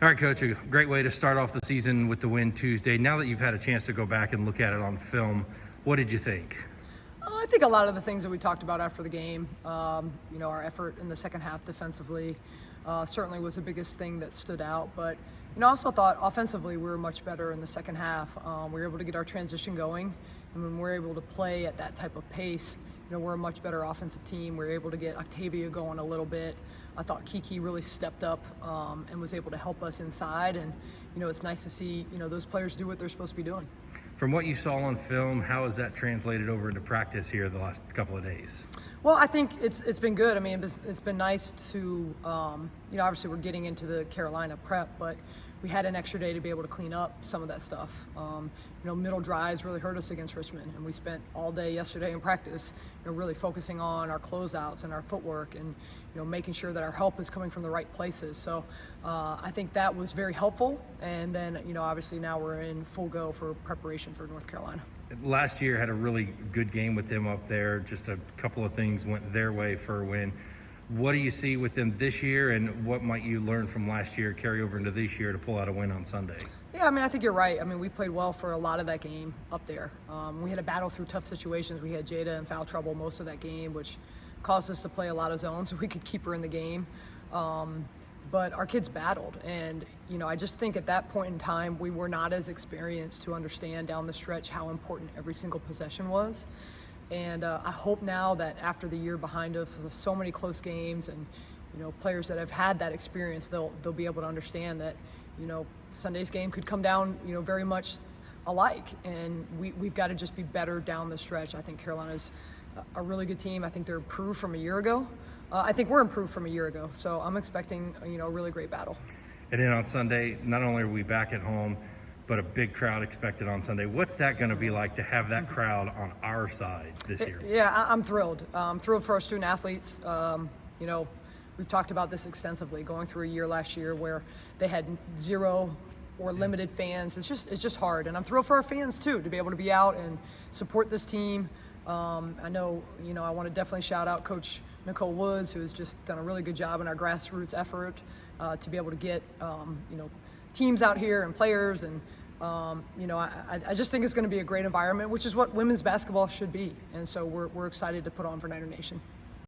All right, Coach, a great way to start off the season with the win Tuesday. Now that you've had a chance to go back and look at it on film, what did you think? I think a lot of the things that we talked about after the game, our effort in the second half defensively certainly was the biggest thing that stood out. But, I also thought offensively we were much better in the second half. We were able to get our transition going. And when we're able to play at that type of pace, we're a much better offensive team. We were able to get Octavia going a little bit. I thought Kiki really stepped up and was able to help us inside. And, it's nice to see, those players do what they're supposed to be doing. From what you saw on film, how has that translated over into practice here the last couple of days? Well, I think it's been good. I mean, it's been nice to, obviously we're getting into the Carolina prep, but we had an extra day to be able to clean up some of that stuff. Middle drives really hurt us against Richmond, and we spent all day yesterday in practice, really focusing on our closeouts and our footwork and, making sure that our help is coming from the right places. So I think that was very helpful. And then, obviously now we're in full go for preparation for North Carolina. Last year had a really good game with them up there. Just a couple of things went their way for a win. What do you see with them this year, and what might you learn from last year, carry over into this year to pull out a win on Sunday? Yeah, I think you're right. We played well for a lot of that game up there. We had to battle through tough situations. We had Jada in foul trouble most of that game, which caused us to play a lot of zones so we could keep her in the game. But our kids battled, and I just think at that point in time we were not as experienced to understand down the stretch how important every single possession was. And I hope now that after the year behind us of so many close games and players that have had that experience, they'll be able to understand that Sunday's game could come down very much alike, and we've got to just be better down the stretch. I think Carolina's a really good team. I think they're improved from a year ago. I think we're improved from a year ago, so I'm expecting a really great battle. And then on Sunday, not only are we back at home, but a big crowd expected on Sunday. What's that going to be like to have that crowd on our side this year? Yeah, I'm thrilled. I'm thrilled for our student athletes. We've talked about this extensively, going through a year last year where they had zero or limited fans. It's just hard, and I'm thrilled for our fans too to be able to be out and support this team. I know, I want to definitely shout out Coach Nicole Woods, who has just done a really good job in our grassroots effort to be able to get, teams out here and players. And, I just think it's going to be a great environment, which is what women's basketball should be. And so we're excited to put on for Niner Nation.